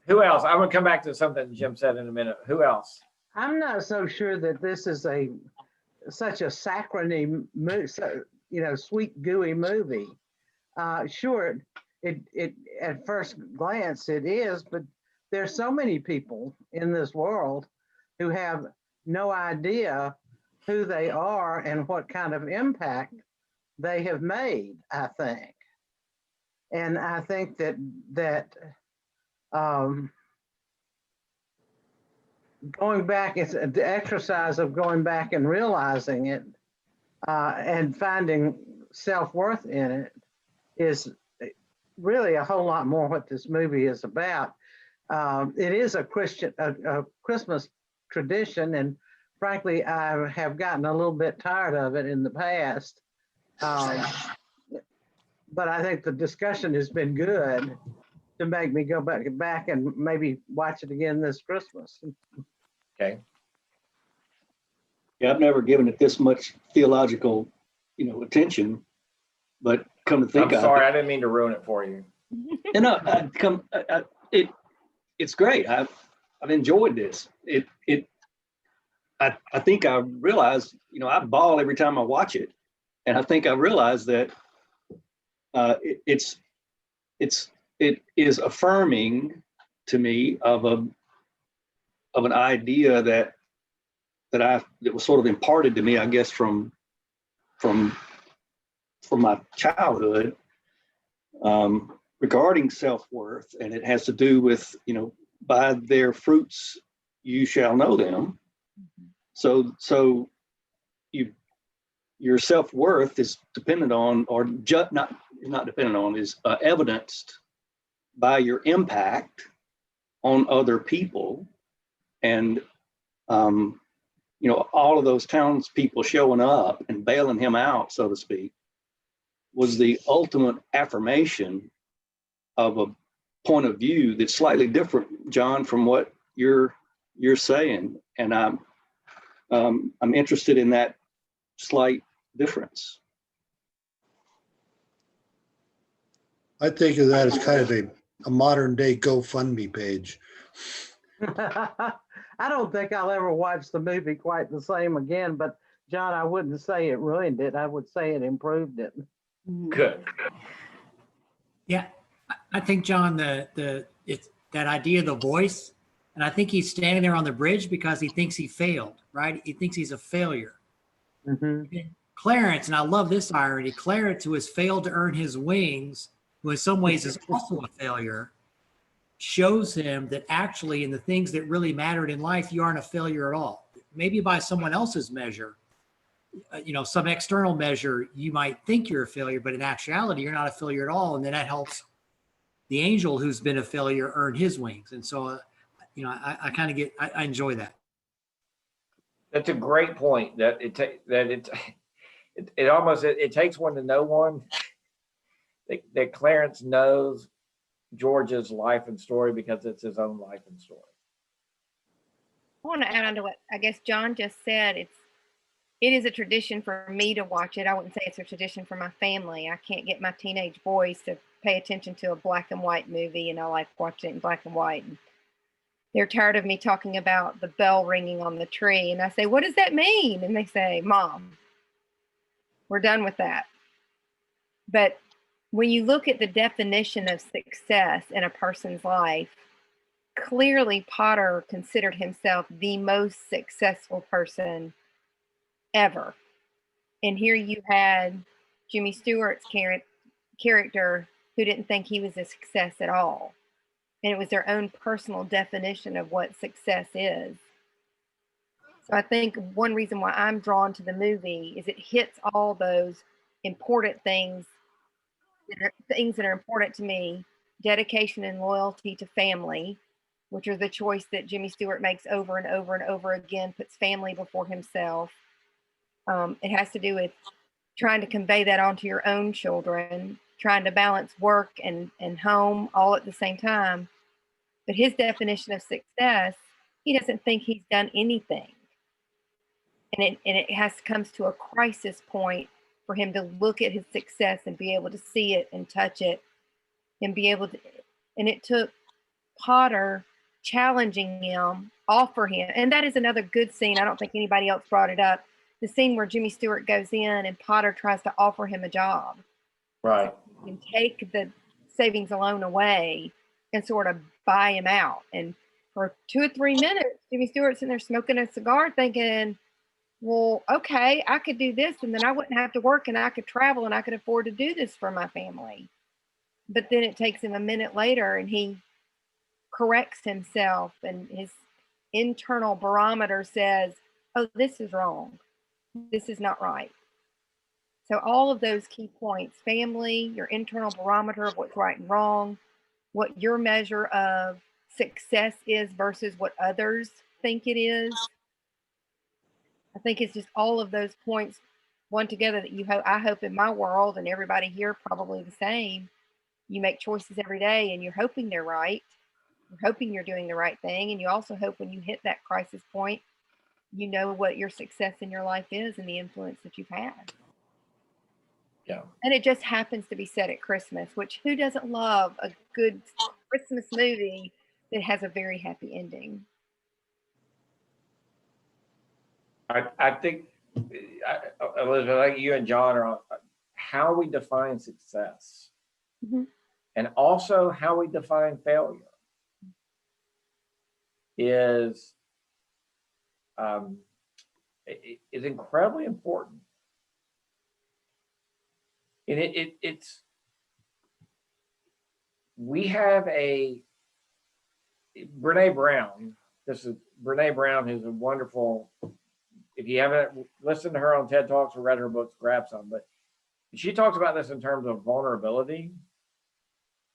Who else? I'm gonna come back to something Jim said in a minute. Who else? I'm not so sure that this is such a saccharine, sweet, gooey movie. Sure, it at first glance it is, but there's so many people in this world who have no idea who they are and what kind of impact they have made, I think. And I think that going back, it's the exercise of going back and realizing it and finding self-worth in it is really a whole lot more what this movie is about. It is a Christmas tradition, and frankly, I have gotten a little bit tired of it in the past. But I think the discussion has been good to make me go back and maybe watch it again this Christmas. Okay. Yeah, I've never given it this much theological, attention, but come to think I'm sorry, I didn't mean to ruin it for you. It's great. I've enjoyed this. I think I realized, I bawl every time I watch it, and I think I realized that it is affirming to me of an idea that was sort of imparted to me, I guess, from my childhood regarding self-worth, and it has to do with, by their fruits you shall know them. So your self-worth is dependent on, or not dependent on, is evidenced by your impact on other people. And all of those townspeople showing up and bailing him out, so to speak, was the ultimate affirmation of a point of view that's slightly different, John, from what you're saying. And I'm interested in that slight difference. I think of that as kind of a modern day GoFundMe page. I don't think I'll ever watch the movie quite the same again, but John, I wouldn't say it ruined it. I would say it improved it. Good. Yeah, I think, John, it's that idea of the voice, and I think he's standing there on the bridge because he thinks he failed, right? He thinks he's a failure. Mm-hmm. Clarence, and I love this irony, Clarence, who has failed to earn his wings, who in some ways is also a failure, shows him that actually in the things that really mattered in life, you aren't a failure at all. Maybe by someone else's measure, some external measure, you might think you're a failure, but in actuality, you're not a failure at all. And then that helps the angel who's been a failure earn his wings. And so, I kind of I enjoy that. That's a great point. That it takes one to know one. That Clarence knows George's life and story because it's his own life and story. I want to add on to what I guess John just said. It is a tradition for me to watch it. I wouldn't say it's a tradition for my family. I can't get my teenage boys to pay attention to a black and white movie, and I like watching it in black and white. And they're tired of me talking about the bell ringing on the tree. And I say, what does that mean? And they say, Mom, we're done with that. But when you look at the definition of success in a person's life, clearly Potter considered himself the most successful person ever. And here you had Jimmy Stewart's character who didn't think he was a success at all. And it was their own personal definition of what success is. So I think one reason why I'm drawn to the movie is it hits all those important things that are important to me: dedication and loyalty to family, which are the choice that Jimmy Stewart makes over and over and over again, puts family before himself. It has to do with trying to convey that onto your own children, trying to balance work and home all at the same time. But his definition of success, he doesn't think he's done anything. And it comes to a crisis point for him to look at his success and be able to see it and touch it and be able to, and it took Potter challenging him, offer him, and that is another good scene. I don't think anybody else brought it up. The scene where Jimmy Stewart goes in and Potter tries to offer him a job. Right. And take the savings and loan away and sort of buy him out. And for 2 or 3 minutes, Jimmy Stewart's in there smoking a cigar thinking, well, okay, I could do this and then I wouldn't have to work and I could travel and I could afford to do this for my family. But then it takes him a minute later and he corrects himself and his internal barometer says, oh, this is wrong. This is not right. So all of those key points, family, your internal barometer of what's right and wrong, what your measure of success is versus what others think it is. I think it's just all of those points one together that you hope, I hope in my world and everybody here probably the same. You make choices every day and you're hoping they're right. You're hoping you're doing the right thing. And you also hope when you hit that crisis point, you know what your success in your life is and the influence that you've had. Yeah. And it just happens to be set at Christmas, which who doesn't love a good Christmas movie that has a very happy ending? I think, Elizabeth, I think you and John are on how we define success and also how we define failure is incredibly important. And it's we have Brene Brown. This is Brene Brown, who's a wonderful. If you haven't listened to her on TED Talks or read her books, grab some. But she talks about this in terms of vulnerability.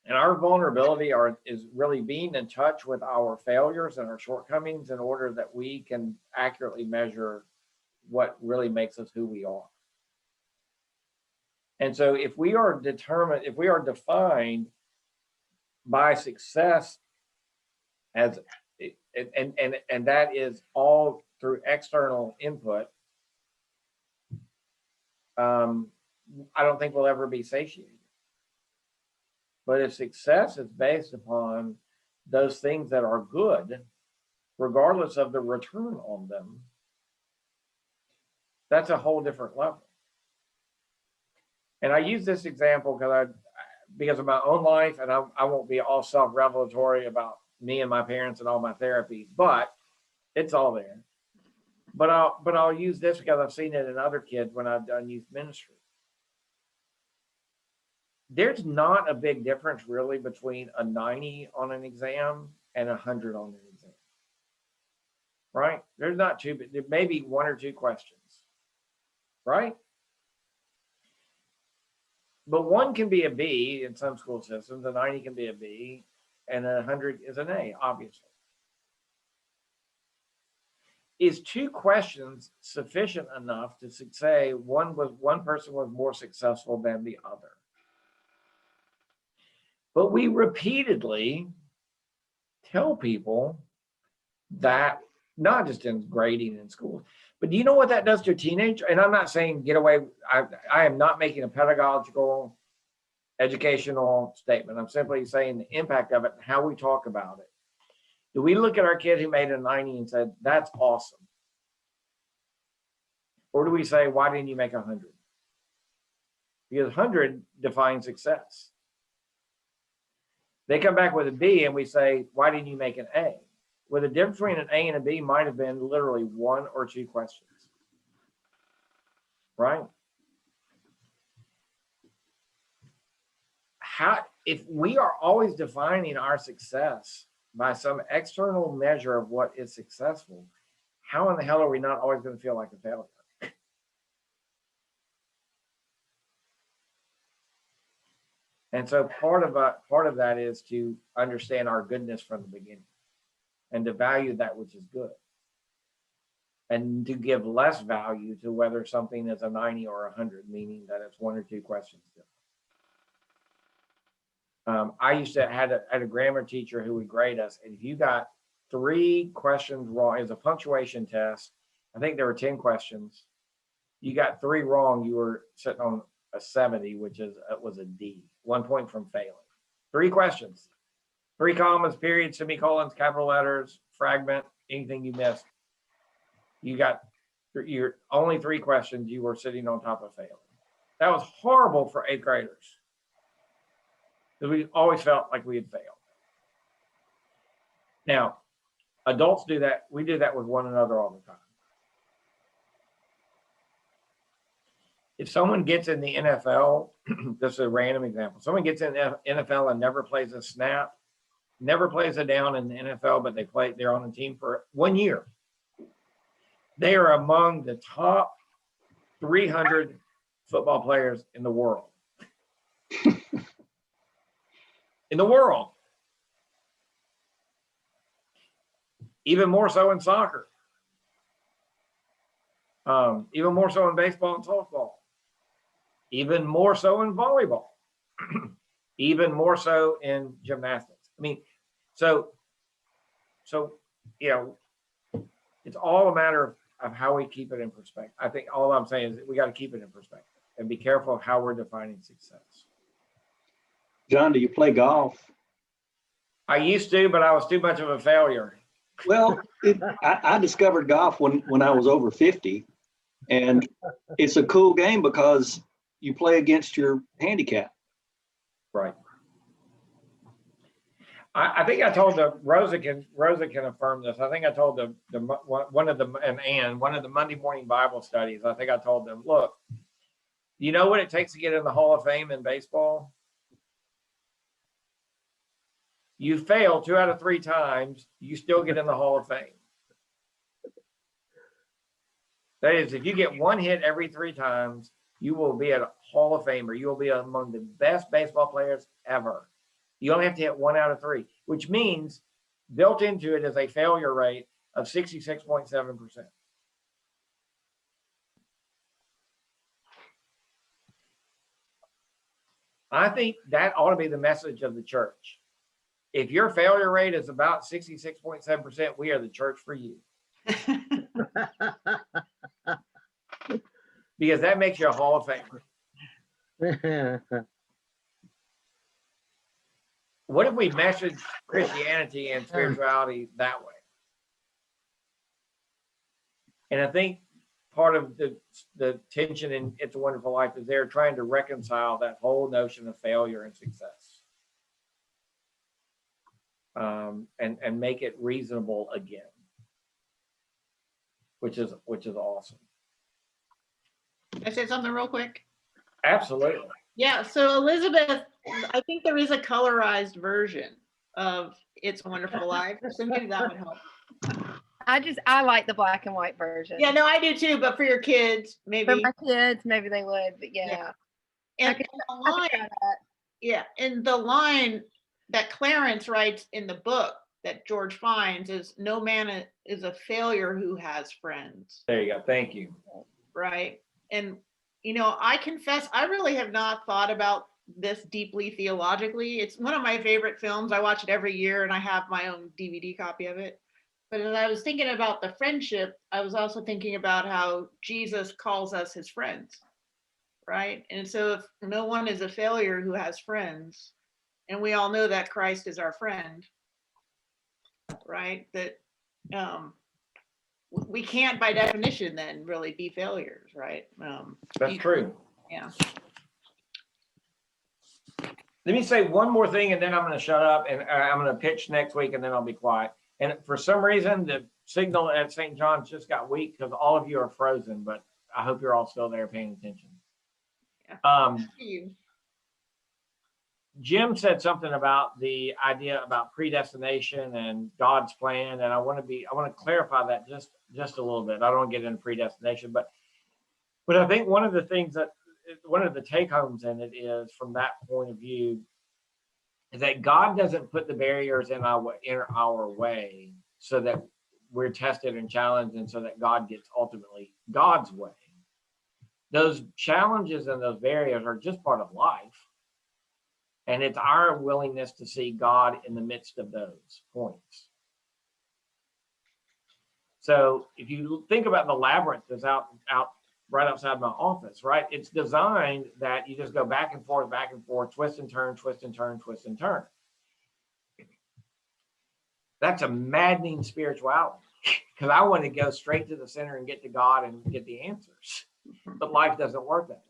And our vulnerability is really being in touch with our failures and our shortcomings in order that we can accurately measure what really makes us who we are. And so if we are defined by success as, and that is all through external input, I don't think we'll ever be satiated. But if success is based upon those things that are good, regardless of the return on them, that's a whole different level. And I use this example because of my own life, and I won't be all self-revelatory about me and my parents and all my therapies, but it's all there. But I'll use this because I've seen it in other kids when I've done youth ministry. There's not a big difference really between a 90 on an exam and 100 on an exam, right? There's not two, but there may be 1 or 2 questions, right? But 1 can be a B in some school systems, a 90 can be a B, and 100 is an A, obviously. Is 2 questions sufficient enough to say one person was more successful than the other? But we repeatedly tell people that, not just in grading in schools, but do you know what that does to a teenager? And I'm not saying get away. I am not making a pedagogical, educational statement. I'm simply saying the impact of it and how we talk about it. Do we look at our kid who made a 90 and said, that's awesome? Or do we say, why didn't you make 100? Because 100 defines success. They come back with a B and we say, why didn't you make an A? Well, the difference between an A and a B might have been literally 1 or 2 questions, right? If we are always defining our success by some external measure of what is successful, how in the hell are we not always going to feel like a failure? And so part of that is to understand our goodness from the beginning and to value that which is good and to give less value to whether something is a 90 or 100, meaning that it's 1 or 2 questions different. I used to had a grammar teacher who would grade us, and if you got 3 questions wrong, it was a punctuation test. I think there were 10 questions. You got 3 wrong, you were sitting on a 70, which was a D, 1 point from failing. 3 questions. 3 commas, periods, semicolons, capital letters, fragment, anything you missed. You got your only 3 questions. You were sitting on top of failing. That was horrible for 8th graders. Because we always felt like we had failed. Now, adults do that. We do that with one another all the time. If someone gets in the NFL, this is a random example. Someone gets in the NFL and never plays a snap, never plays a down in the NFL, but they're on a team for 1 year. They are among the top 300 football players in the world. In the world. Even more so in soccer. Even more so in baseball and softball. Even more so in volleyball. Even more so in gymnastics. I mean, so you know, it's all a matter of how we keep it in perspective. I think all I'm saying is that we got to keep it in perspective and be careful of how we're defining success. John, do you play golf? I used to, but I was too much of a failure. Well, I discovered golf when I was over 50, and it's a cool game because you play against your handicap. Right. I think I told Rosa can affirm this. I think I told one of the Monday morning Bible studies. I think I told them, look, you know what it takes to get in the Hall of Fame in baseball? You fail 2 out of 3 times, you still get in the Hall of Fame. That is, if you get 1 hit every 3 times, you will be a Hall of Famer. You will be among the best baseball players ever. You only have to hit 1 out of 3, which means built into it is a failure rate of 66.7%. I think that ought to be the message of the church. If your failure rate is about 66.7%, we are the church for you. Because that makes you a Hall of Famer. What if we message Christianity and spirituality that way? And I think part of the tension in It's a Wonderful Life is they're trying to reconcile that whole notion of failure and success. And make it reasonable again, which is awesome. Can I say something real quick? Absolutely. Yeah, so Elizabeth, I think there is a colorized version of It's a Wonderful Life, so maybe that would help. I like the black and white version. Yeah, no, I do too, but for your kids, maybe. For my kids, maybe they would, but yeah. And the line, and the line that Clarence writes in the book that George finds is, no man is a failure who has friends. There you go. Thank you. Right. And, you know, I confess, I really have not thought about this deeply theologically. It's one of my favorite films. I watch it every year and I have my own DVD copy of it. But as I was thinking about the friendship, I was also thinking about how Jesus calls us his friends. Right. And so if no one is a failure who has friends, and we all know that Christ is our friend, right? That we can't, by definition, then really be failures, right? That's true. Yeah. Let me say one more thing, and then I'm going to shut up, and I'm going to pitch next week, and then I'll be quiet. And for some reason, the signal at St. John's just got weak because all of you are frozen, but I hope you're all still there paying attention. Yeah. Jim said something about the idea about predestination and God's plan, and I want to clarify that just a little bit. I don't want to get into predestination, but I think one of the take homes in it is, from that point of view, is that God doesn't put the barriers in our way so that we're tested and challenged, and so that God gets ultimately God's way. Those challenges and those barriers are just part of life. And it's our willingness to see God in the midst of those points. So if you think about the labyrinth that's out right outside my office, right? It's designed that you just go back and forth, twist and turn, twist and turn, twist and turn. That's a maddening spirituality because I want to go straight to the center and get to God and get the answers. But life doesn't work that way.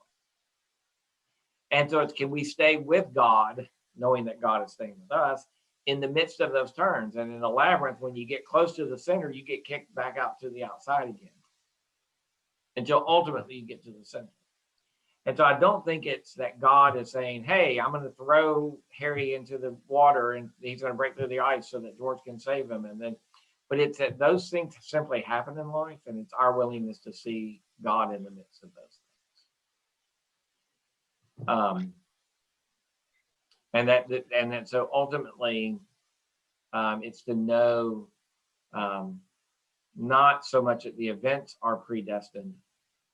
And so it's, can we stay with God, knowing that God is staying with us in the midst of those turns? And in the labyrinth, when you get close to the center, you get kicked back out to the outside again until ultimately you get to the center. And so I don't think it's that God is saying, hey, I'm going to throw Harry into the water and he's going to break through the ice so that George can save him. And then, but it's that those things simply happen in life, and it's our willingness to see God in the midst of those things. And that so ultimately it's to know not so much that the events are predestined,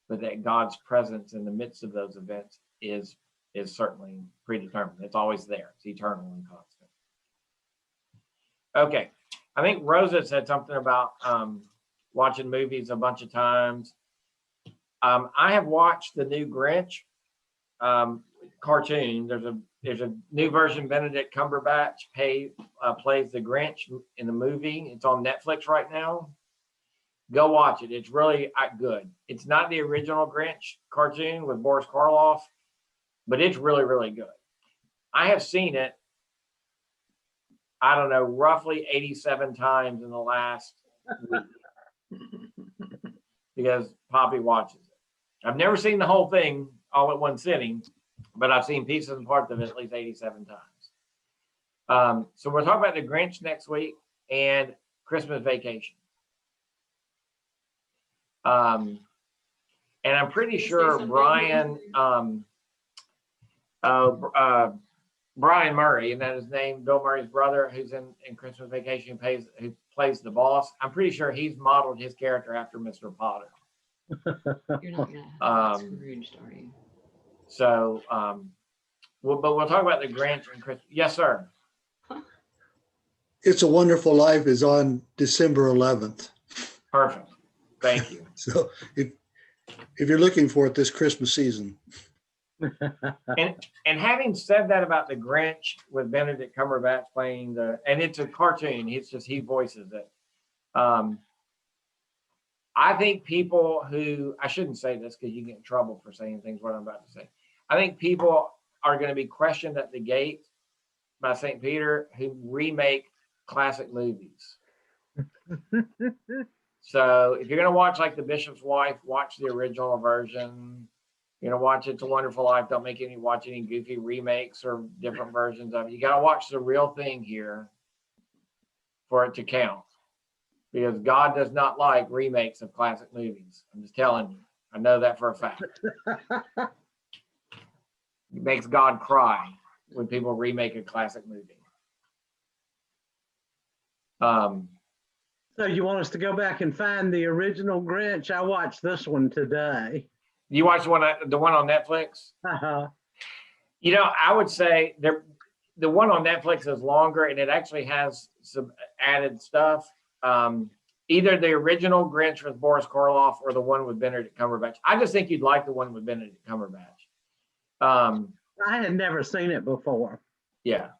but that God's presence in the midst of those events is certainly predetermined. It's always there. It's eternal and constant. Okay. I think Rosa said something about watching movies a bunch of times. I have watched the new Grinch cartoon. There's a new version. Benedict Cumberbatch plays the Grinch in the movie. It's on Netflix right now. Go watch it. It's really good. It's not the original Grinch cartoon with Boris Karloff, but it's really, really good. I have seen it, I don't know, roughly 87 times in the last week because Poppy watches it. I've never seen the whole thing all at one sitting, but I've seen pieces and parts of it at least 87 times. So we'll talk about the Grinch next week and Christmas Vacation. And I'm pretty sure Brian Murray, and that is named Bill Murray's brother, who's in Christmas Vacation, who plays the boss. I'm pretty sure he's modeled his character after Mr. Potter. You're not gonna have Scrooged, are you? So, we'll talk about the Grinch and Christmas. Yes, sir. It's a Wonderful Life is on December 11th. Perfect. Thank you. So if you're looking for it this Christmas season. And having said that about the Grinch with Benedict Cumberbatch playing and it's a cartoon, he voices it. I think people who, I shouldn't say this because you get in trouble for saying things what I'm about to say. I think people are going to be questioned at the gate by St. Peter who remake classic movies. So if you're going to watch like The Bishop's Wife, watch the original version. You're going to watch It's a Wonderful Life. Don't watch any goofy remakes or different versions of it. You got to watch the real thing here for it to count. Because God does not like remakes of classic movies. I'm just telling you. I know that for a fact. It makes God cry when people remake a classic movie. So you want us to go back and find the original Grinch? I watched this one today. You watched the one on Netflix? Uh-huh. You know, I would say the one on Netflix is longer and it actually has some added stuff. Either the original Grinch with Boris Karloff or the one with Benedict Cumberbatch. I just think you'd like the one with Benedict Cumberbatch. I had never seen it before. Yeah.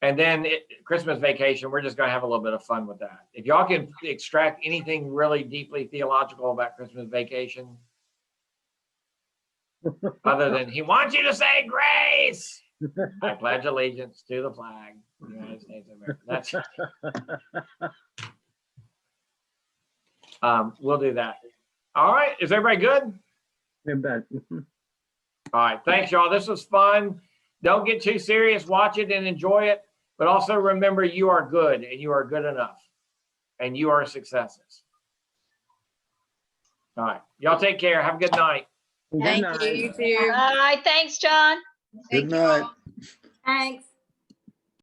And then Christmas Vacation, we're just going to have a little bit of fun with that. If y'all can extract anything really deeply theological about Christmas Vacation, other than he wants you to say grace. I pledge allegiance to the flag of the United States of America. That's we'll do that. All right. Is everybody good? All right. Thanks, y'all. This was fun. Don't get too serious. Watch it and enjoy it. But also remember, you are good and you are good enough. And you are successes. All right. Y'all take care. Have a good night. Thank you. You too. All right. Thanks, John. Good night. Thanks.